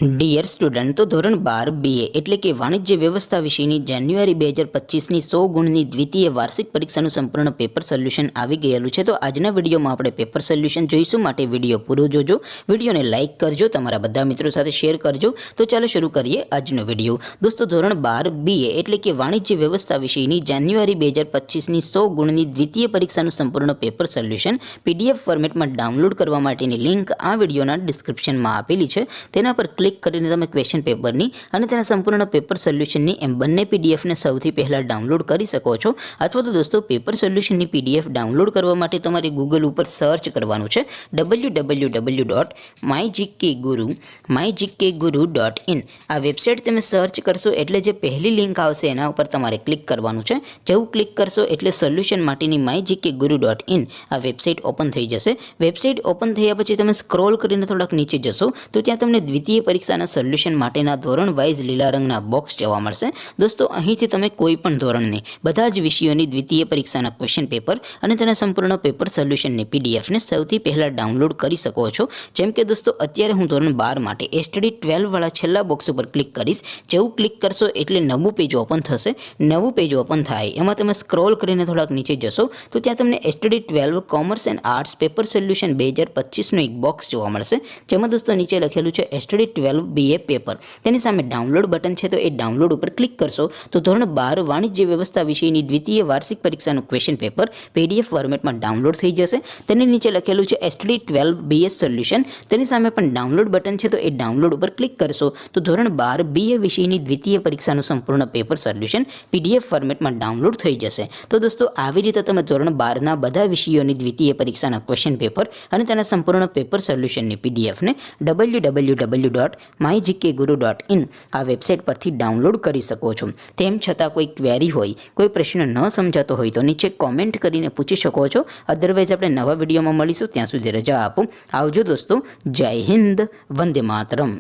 Dear student, તો ધોરણ 12 BA એટલે કે વાણિજ્ય વ્યવસ્થા વિષયની જાન્યુઆરી 2025ની 100 ગુણની દ્વિતીય વાર્ષિક પરીક્ષાનું સંપૂર્ણ પેપર સોલ્યુશન આવી ગયેલું છે। તો આજના વિડીયોમાં આપણે પેપર સોલ્યુશન જોઈશું, માટે વિડીયો પૂરો જોજો, વિડીયોને લાઇક કરજો, તમારા બધા મિત્રો સાથે શેર કરજો। તો ચાલો શરૂ કરીએ આજનો વિડીયો। દોસ્તો, ધોરણ 12 BA એટલે કે વાણિજ્ય વ્યવસ્થા વિષયની જાન્યુઆરી 2025ની 100 ગુણની દ્વિતીય પરીક્ષાનું સંપૂર્ણ પેપર સોલ્યુશન PDF ફોર્મેટમાં ડાઉનલોડ કરવા માટેની લિંક આ વિડીયોના ડિસ્ક્રિપ્શનમાં આપેલી છે। તેના પર ક્લિક કરીને તમે ક્વેશ્ચન પેપરની અને તેના સંપૂર્ણ પેપર સોલ્યુશનની એમ બંને પીડીએફને સૌથી પહેલાં ડાઉનલોડ કરી શકો છો। અથવા તો દોસ્તો, પેપર સોલ્યુશનની PDF ડાઉનલોડ કરવા માટે તમારે ગૂગલ ઉપર સર્ચ કરવાનું છે www.mygkguru.in। આ વેબસાઇટ તમે સર્ચ કરશો એટલે જે પહેલી લિંક આવશે એના ઉપર તમારે ક્લિક કરવાનું છે। જેવું ક્લિક કરશો એટલે સોલ્યુશન માટેની mygkguru.in આ વેબસાઇટ ઓપન થઈ જશે। વેબસાઇટ ઓપન થયા પછી તમે સ્ક્રોલ કરીને થોડાક નીચે જશો તો ત્યાં તમને દ્વિતીય પરીક્ષાના સોલ્યુશન માટેના ધોરણ વાઇઝ લીલા રંગના બોક્સ જોવા મળશે। દોસ્તો, અહીંથી તમે કોઈ પણ ધોરણની બધા જ વિષયોની દ્વિતીય પરીક્ષાના ક્વેશ્ચન પેપર અને તેના સંપૂર્ણ પેપર સોલ્યુશનની PDFને સૌથી પહેલાં ડાઉનલોડ કરી શકો છો। જેમ કે દોસ્તો, અત્યારે હું ધોરણ 12 માટે STD 12 વાળા છેલ્લા બોક્સ ઉપર ક્લિક કરીશ। જેવું ક્લિક કરશો એટલે નવું પેજ ઓપન થશે। નવું પેજ ઓપન થાય એમાં તમે સ્ક્રોલ કરીને થોડાક નીચે જશો તો ત્યાં તમને STD 12 commerce and arts paper solution 2025નું એક બોક્સ જોવા મળશે। જેમાં દોસ્તો નીચે લખેલું છે STD 12 BA પેપર। તેની સામે ડાઉનલોડ બટન છે, તો એ ડાઉનલોડ ઉપર ક્લિક કરશો તો ધોરણ 12 વાણિજ્ય વ્યવસ્થા વિષયની દ્વિતીય વાર્ષિક પરીક્ષાનું ક્વેશ્ચન પેપર PDF ફોર્મેટમાં ડાઉનલોડ થઈ જશે। તેની નીચે લખેલું છે STD 12 BS સોલ્યુશન। તેની સામે પણ ડાઉનલોડ બટન છે, તો એ ડાઉનલોડ ઉપર ક્લિક કરશો તો ધોરણ 12 BA વિષયની દ્વિતીય પરીક્ષાનું સંપૂર્ણ પેપર સોલ્યુશન PDF ફોર્મેટમાં ડાઉનલોડ થઈ જશે। તો દોસ્તો, આવી રીતે તમે ધોરણ 12ના બધા વિષયોની દ્વિતીય પરીક્ષાના ક્વેશ્ચન પેપર અને તેના સંપૂર્ણ પેપર સોલ્યુશનની PDFને www.mygkguru.in આ વેબસાઇટ પરથી ડાઉનલોડ કરી શકો છો। તેમ છતાં કોઈ ક્વેરી હોય, કોઈ પ્રશ્ન ન સમજાતો હોય તો નીચે કોમેન્ટ કરીને પૂછી શકો છો। અધરવાઇઝ આપણે નવા વિડીયોમાં મળીશું, ત્યાં સુધી રજા આપો। આવજો દોસ્તો, જય હિન્દ, વંદે માતરમ।